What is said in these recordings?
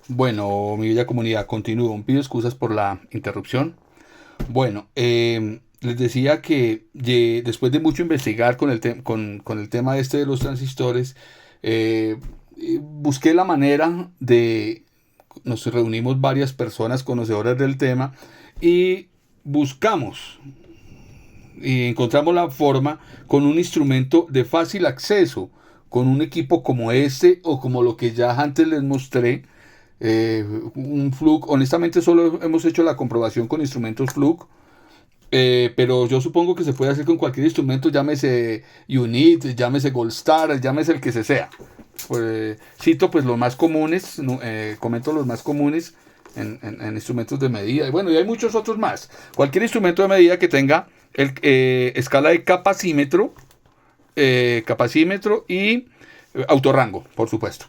Bueno, mi bella comunidad, continúo. Pido excusas por la interrupción. Bueno, les decía que después de mucho investigar con el tema este de los transistores, eh, busqué la manera de... Nos reunimos varias personas conocedoras del tema y buscamos y encontramos la forma con un instrumento de fácil acceso, con un equipo como este o como lo que ya antes les mostré, un Fluke. Honestamente solo hemos hecho la comprobación con instrumentos Fluke, pero yo supongo que se puede hacer con cualquier instrumento, llámese Unit, llámese Goldstar, llámese el que se sea. Pues, cito pues los más comunes, no, comento los más comunes en instrumentos de medida. Y bueno, y hay muchos otros más. Cualquier instrumento de medida que tenga escala de capacímetro y autorrango, por supuesto.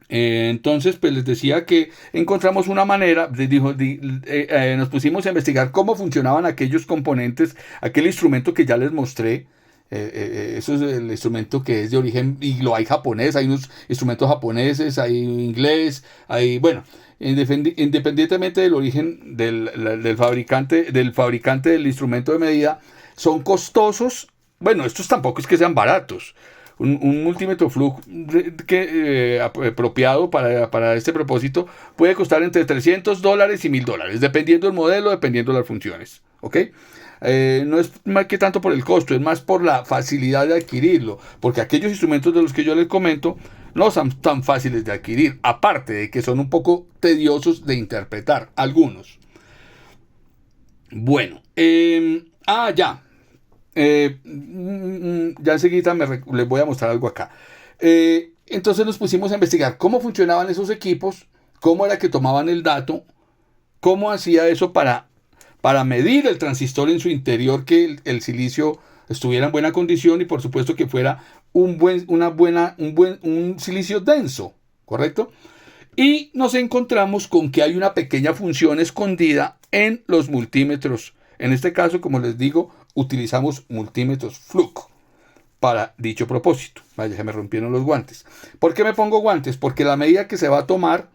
Entonces, pues les decía que encontramos una manera, nos pusimos a investigar cómo funcionaban aquellos componentes, aquel instrumento que ya les mostré. Eso es el instrumento que es de origen, y lo hay japonés, hay unos instrumentos japoneses, hay inglés, hay, bueno, independientemente del origen del fabricante del instrumento de medida, son costosos. Bueno, estos tampoco es que sean baratos. Un multímetro Fluke apropiado para este propósito puede costar entre $300 y $1000, dependiendo del modelo, dependiendo de las funciones. ¿Ok? No es más que tanto por el costo, es más por la facilidad de adquirirlo, porque aquellos instrumentos de los que yo les comento no son tan fáciles de adquirir, aparte de que son un poco tediosos de interpretar, algunos. Bueno, ya. Ya enseguida les voy a mostrar algo acá. Entonces nos pusimos a investigar cómo funcionaban esos equipos, cómo era que tomaban el dato, cómo hacía eso para medir el transistor en su interior, que el silicio estuviera en buena condición y por supuesto que fuera un silicio denso, ¿correcto? Y nos encontramos con que hay una pequeña función escondida en los multímetros. En este caso, como les digo, utilizamos multímetros Fluke para dicho propósito. Vaya, se me rompieron los guantes. ¿Por qué me pongo guantes? Porque la medida que se va a tomar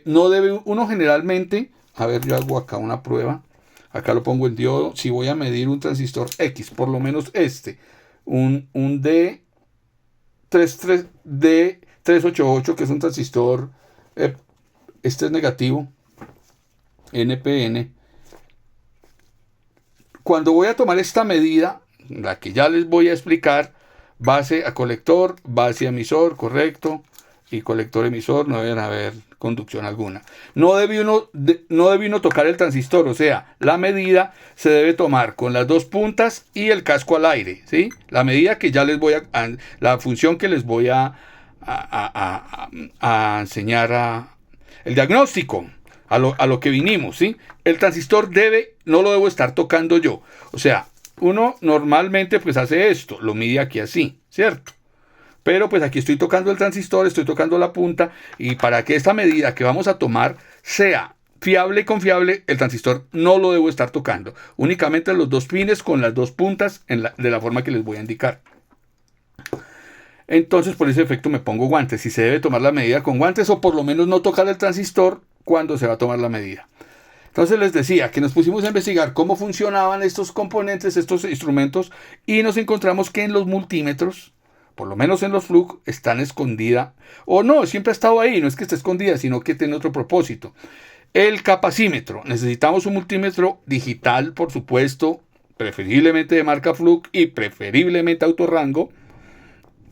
no debe uno generalmente... A ver, yo hago acá una prueba. Acá lo pongo en diodo. Si voy a medir un transistor X, por lo menos un D388, que es un transistor, este es negativo, NPN. Cuando voy a tomar esta medida, la que ya les voy a explicar, base a colector, base a emisor, correcto, y colector emisor, no deben haber conducción alguna. No debe uno tocar el transistor, o sea, la medida se debe tomar con las dos puntas y el casco al aire, ¿sí? La medida que ya les voy la función que les voy a enseñar el diagnóstico, a lo que vinimos, ¿sí? El transistor no lo debo estar tocando yo. O sea, uno normalmente pues hace esto, lo mide aquí así, ¿cierto? Pero pues aquí estoy tocando el transistor, estoy tocando la punta, y para que esta medida que vamos a tomar sea fiable y confiable, el transistor no lo debo estar tocando. Únicamente los dos pines con las dos puntas de la forma que les voy a indicar. Entonces, por ese efecto me pongo guantes. Si se debe tomar la medida con guantes, o por lo menos no tocar el transistor cuando se va a tomar la medida. Entonces les decía que nos pusimos a investigar cómo funcionaban estos componentes, estos instrumentos, y nos encontramos que en los multímetros, por lo menos en los Fluke, están escondida, o no, siempre ha estado ahí, no es que esté escondida, sino que tiene otro propósito. El capacímetro. Necesitamos un multímetro digital, por supuesto, preferiblemente de marca Fluke y preferiblemente autorrango,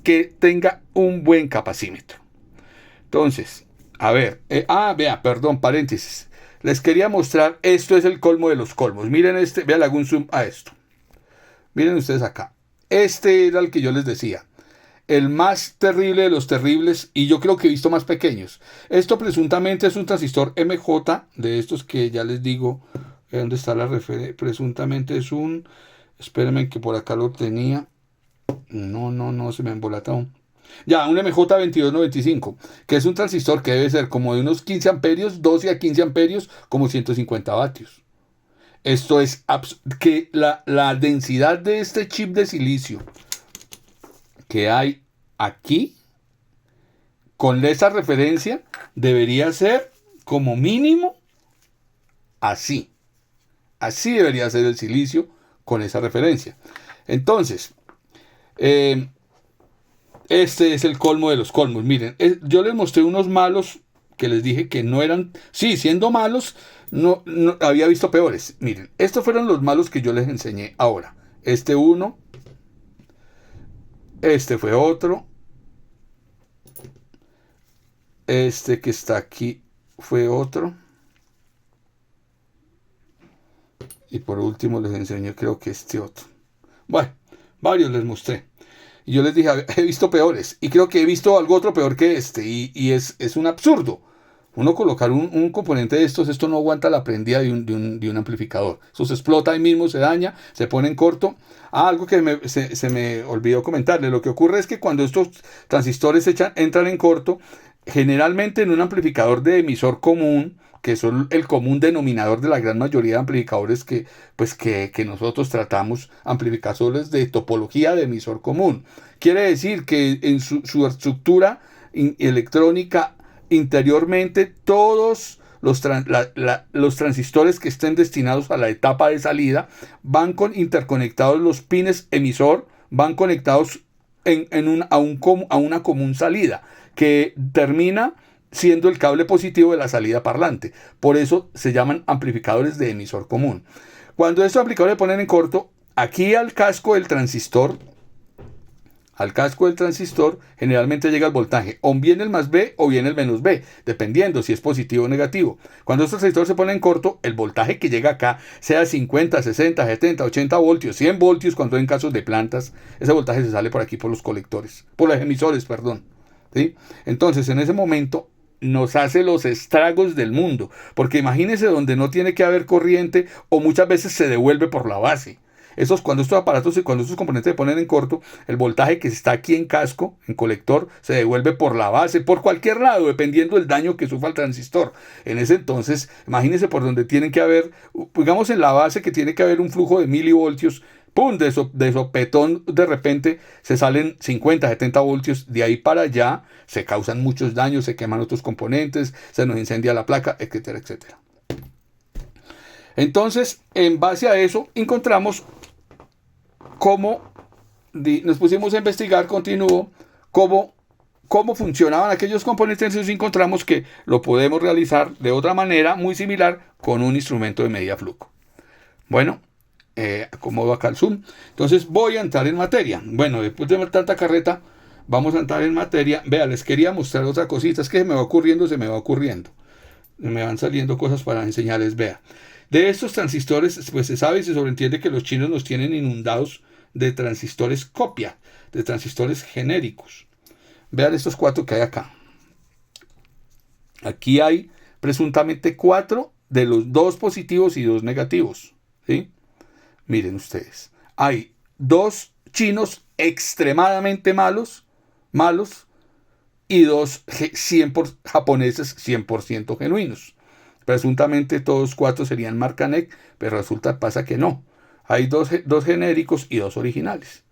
que tenga un buen capacímetro. Entonces, a ver, vea, perdón, paréntesis. Les quería mostrar, esto es el colmo de los colmos. Miren vean, hago un zoom a esto. Miren ustedes acá. Este era el que yo les decía. El más terrible de los terribles, y yo creo que he visto más pequeños. Esto presuntamente es un transistor MJ, de estos que ya les digo, ¿dónde está la referencia? Presuntamente es un, espérenme que por acá lo tenía. No, se me ha embolatado. Ya, un MJ2295, que es un transistor que debe ser como de unos 15 amperios, 12 a 15 amperios, como 150 vatios. Esto es que la densidad de este chip de silicio que hay aquí con esa referencia debería ser como mínimo así. Así debería ser el silicio con esa referencia. Entonces, este es el colmo de los colmos. Miren, yo les mostré unos malos que les dije que no eran, sí, siendo malos, no había visto peores. Miren, estos fueron los malos que yo les enseñé ahora. Este uno, este fue otro, este que está aquí fue otro, y por último les enseño creo que este otro. Bueno, varios les mostré. Y yo les dije, he visto peores, y creo que he visto algo otro peor que este, y es un absurdo. Uno colocar un componente de estos, esto no aguanta la prendida de un amplificador. Eso se explota ahí mismo, se daña, se pone en corto. Algo que se me olvidó comentarle. Lo que ocurre es que cuando estos transistores entran en corto, generalmente en un amplificador de emisor común, que son el común denominador de la gran mayoría de amplificadores que nosotros tratamos, amplificadores de topología de emisor común. Quiere decir que en su estructura electrónica, interiormente, todos los transistores que estén destinados a la etapa de salida van interconectados, los pines emisor van conectados a una común salida que termina siendo el cable positivo de la salida parlante. Por eso se llaman amplificadores de emisor común. Cuando estos amplificadores se ponen en corto, aquí al casco del transistor, generalmente llega el voltaje, o bien el más B o bien el menos B, dependiendo si es positivo o negativo. Cuando estos transistores se ponen en corto, el voltaje que llega acá, sea 50, 60, 70, 80 voltios, 100 voltios, cuando en casos de plantas, ese voltaje se sale por aquí por los colectores, por los emisores, perdón. ¿Sí? Entonces, en ese momento nos hace los estragos del mundo, porque imagínense donde no tiene que haber corriente o muchas veces se devuelve por la base. Cuando estos aparatos y cuando estos componentes se ponen en corto, el voltaje que está aquí en casco, en colector, se devuelve por la base, por cualquier lado, dependiendo del daño que sufra el transistor. En ese entonces, imagínense por donde tienen que haber, digamos en la base que tiene que haber un flujo de milivoltios, ¡pum! De sopetón, de repente se salen 50, 70 voltios, de ahí para allá se causan muchos daños, se queman otros componentes, se nos incendia la placa, etcétera, etcétera. Entonces, en base a eso, encontramos cómo, nos pusimos a investigar, continuó, cómo funcionaban aquellos componentes. Entonces encontramos que lo podemos realizar de otra manera muy similar con un instrumento de medida flujo. Bueno, acomodo acá el zoom. Entonces voy a entrar en materia. Bueno, después de ver tanta carreta, vamos a entrar en materia. Vea, les quería mostrar otra cosita. Es que se me va ocurriendo. Me van saliendo cosas para enseñarles. Vea, de estos transistores, pues se sabe y se sobreentiende que los chinos nos tienen inundados de transistores copia, de transistores genéricos. Vean estos 4 que hay acá. Aquí hay presuntamente 4 de los 2 positivos y 2 negativos. ¿Sí? Miren ustedes. Hay 2 chinos extremadamente malos, y 2 japoneses 100% genuinos. Presuntamente todos 4 serían marca NEC, pero pasa que no. Hay 2 genéricos y 2 originales.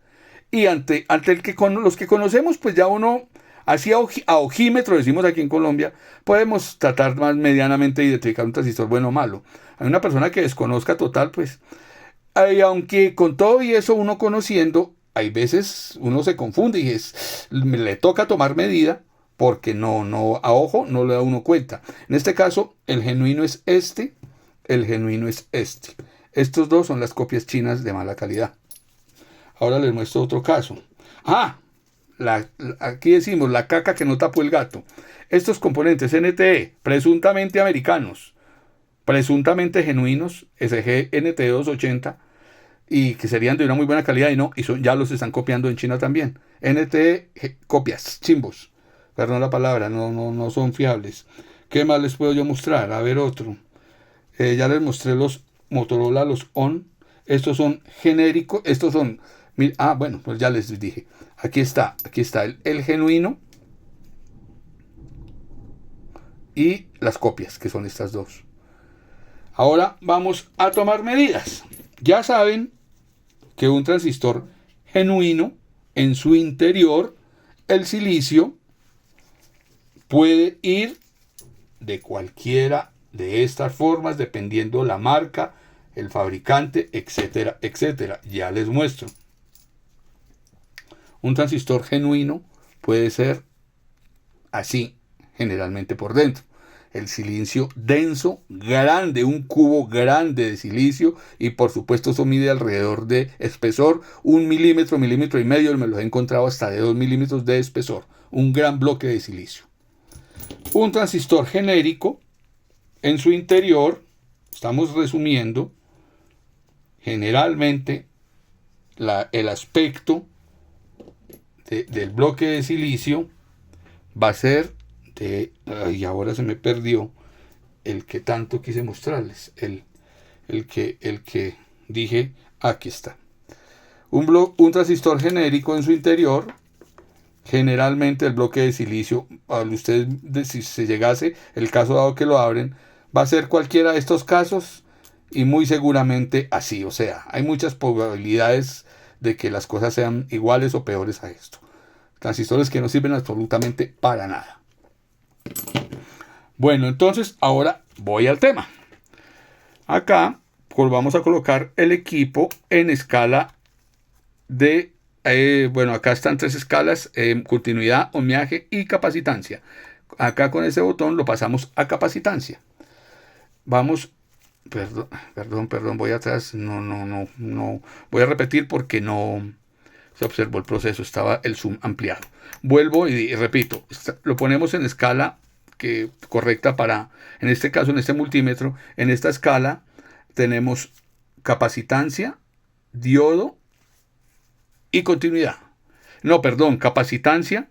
Y ante los que conocemos, pues ya uno, así a ojímetro, decimos aquí en Colombia, podemos tratar más medianamente de identificar un transistor bueno o malo. Hay una persona que desconozca total, pues, aunque con todo y eso uno conociendo, hay veces uno se confunde y le toca tomar medida, porque a ojo no le da uno cuenta. En este caso, el genuino es este, el genuino es este. Estos 2 son las copias chinas de mala calidad. Ahora les muestro otro caso. Aquí decimos la caca que no tapó el gato. Estos componentes NTE, presuntamente americanos, presuntamente genuinos, SG NT280, y que serían de una muy buena calidad, ya los están copiando en China también. NTE, copias, chimbos. Perdón la palabra, no son fiables. ¿Qué más les puedo yo mostrar? A ver otro. Ya les mostré los Motorola, los ON. Estos son genéricos. Estos son... bueno, pues ya les dije. Aquí está el genuino. Y las copias, que son estas 2. Ahora vamos a tomar medidas. Ya saben que un transistor genuino, en su interior, el silicio Puede ir de cualquiera de estas formas, dependiendo la marca, el fabricante, etcétera, etcétera. Ya les muestro. Un transistor genuino puede ser así, generalmente por dentro. El silicio denso, grande, un cubo grande de silicio, y por supuesto eso mide alrededor de espesor 1 milímetro, milímetro y medio, me lo he encontrado hasta de 2 milímetros de espesor, un gran bloque de silicio. Un transistor genérico, en su interior, estamos resumiendo, generalmente el aspecto del bloque de silicio va a ser y ahora se me perdió el que tanto quise mostrarles, el que dije, aquí está. Un transistor genérico en su interior, generalmente el bloque de silicio, ustedes, si se llegase el caso dado que lo abren, va a ser cualquiera de estos casos y muy seguramente así. O sea, hay muchas probabilidades de que las cosas sean iguales o peores a esto. Transistores que no sirven absolutamente para nada. Bueno, entonces ahora voy al tema. Acá vamos a colocar el equipo en escala de, bueno, acá están 3 escalas, continuidad, ohmiaje y capacitancia. Acá con ese botón lo pasamos a capacitancia. Vamos, perdón, voy atrás, no, voy a repetir porque no se observó el proceso, estaba el zoom ampliado. Vuelvo y repito, lo ponemos en escala correcta para, en este caso, en este multímetro, en esta escala tenemos capacitancia, diodo y continuidad. No, perdón, capacitancia,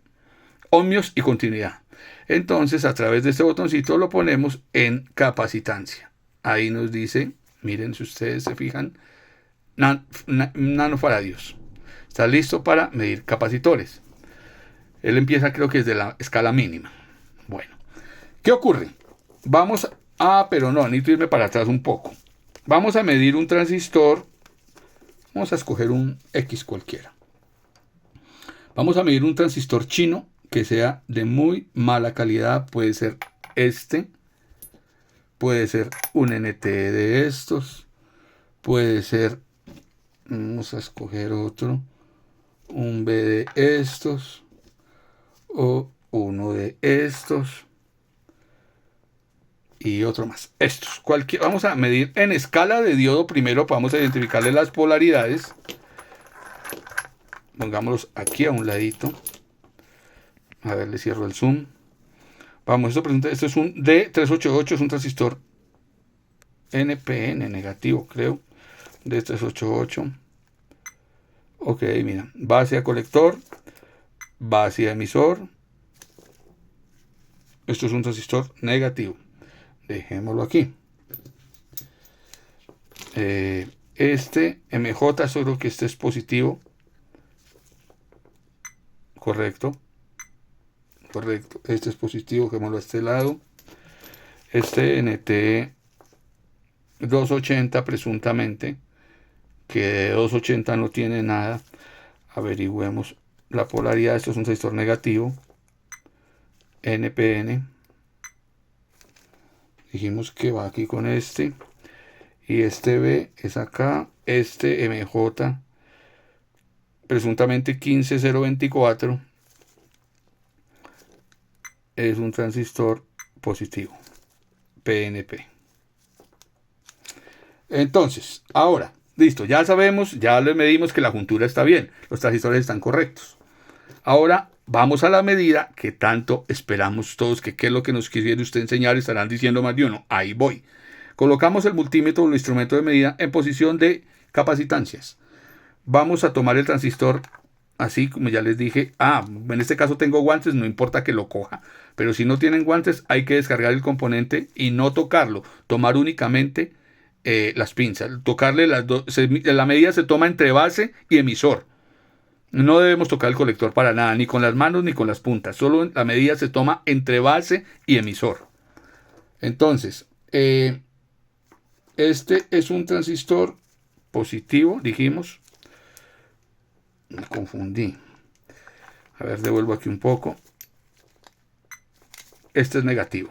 ohmios y continuidad. Entonces, a través de este botoncito lo ponemos en capacitancia. Ahí nos dice, miren, si ustedes se fijan, nanofaradios. Está listo para medir capacitores. Él empieza, creo que es de la escala mínima. Bueno, ¿qué ocurre? Vamos a, pero no, necesito irme para atrás un poco. Vamos a medir un transistor. Vamos a escoger un X cualquiera. Vamos a medir un transistor chino que sea de muy mala calidad. Puede ser este. Puede ser un NT de estos. Puede ser, vamos a escoger otro, un B de estos. O uno de estos. Y otro más. Estos. Vamos a medir en escala de diodo primero. Vamos a identificarle las polaridades. Pongámoslos aquí a un ladito. A ver, le cierro el zoom. Vamos, esto es un D388. Es un transistor NPN negativo, creo. D388. Ok, mira. Base a colector. Base a emisor. Esto es un transistor negativo. Dejémoslo aquí. Este MJ, solo que este es positivo. Correcto. Este es positivo, dejémoslo a este lado. Este NT 280 presuntamente, que de 280 no tiene nada. Averigüemos la polaridad. Esto es un transistor negativo. NPN. Dijimos que va aquí con este. Y este B es acá. Este MJ presuntamente 15024 es un transistor positivo. PNP. Entonces, ahora, listo, ya sabemos, ya le medimos que la juntura está bien. Los transistores están correctos. Ahora vamos a la medida que tanto esperamos todos, que qué es lo que nos quiere usted enseñar. Estarán diciendo más de uno. Ahí voy. Colocamos el multímetro o el instrumento de medida en posición de capacitancias. Vamos a tomar el transistor así, como ya les dije. En este caso tengo guantes, no importa que lo coja. Pero si no tienen guantes, hay que descargar el componente y no tocarlo. Tomar únicamente las pinzas. Tocarle las dos. La medida se toma entre base y emisor. No debemos tocar el colector para nada, ni con las manos ni con las puntas. Solo la medida se toma entre base y emisor. Entonces, este es un transistor positivo, dijimos. Me confundí. A ver, devuelvo aquí un poco. este es negativo.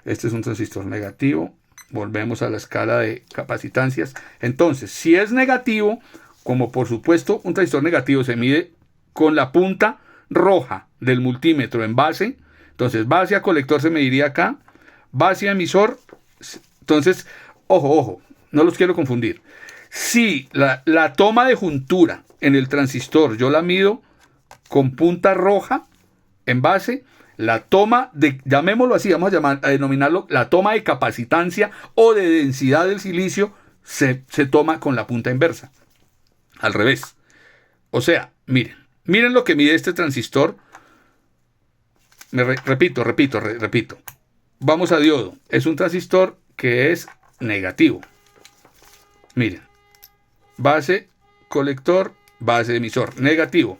Este es un transistor negativo. Volvemos a la escala de capacitancias. Entonces, si es negativo, como por supuesto un transistor negativo se mide con la punta roja del multímetro en base, entonces base a colector se mediría acá, base a emisor, entonces, ojo, no los quiero confundir. Si la toma de juntura en el transistor yo la mido con punta roja en base, la toma de, llamémoslo así, vamos a denominarlo, la toma de capacitancia o de densidad del silicio se toma con la punta inversa. Al revés. O sea, miren lo que mide este transistor. Repito. Vamos a diodo. Es un transistor que es negativo. Miren. Base, colector, base, emisor. Negativo.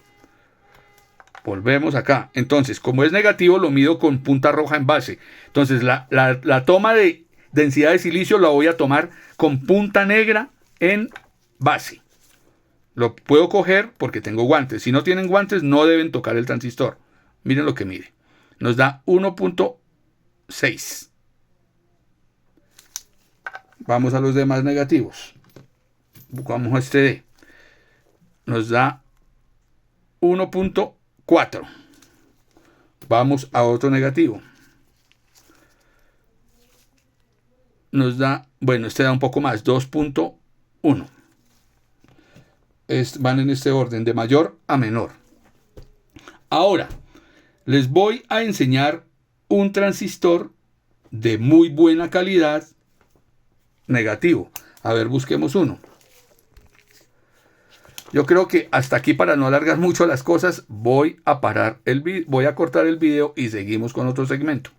Volvemos acá. Entonces, como es negativo, lo mido con punta roja en base. Entonces, la toma de densidad de silicio la voy a tomar con punta negra en base. Lo puedo coger porque tengo guantes. Si no tienen guantes, no deben tocar el transistor. Miren lo que mide. Nos da 1.6. Vamos a los demás negativos. Buscamos este D. Nos da 1.4. Vamos a otro negativo. Nos da, bueno, este da un poco más, 2.1. Van en este orden, de mayor a menor. Ahora, les voy a enseñar un transistor de muy buena calidad negativo. A ver, busquemos uno. Yo creo que hasta aquí, para no alargar mucho las cosas, voy a cortar el video y seguimos con otro segmento.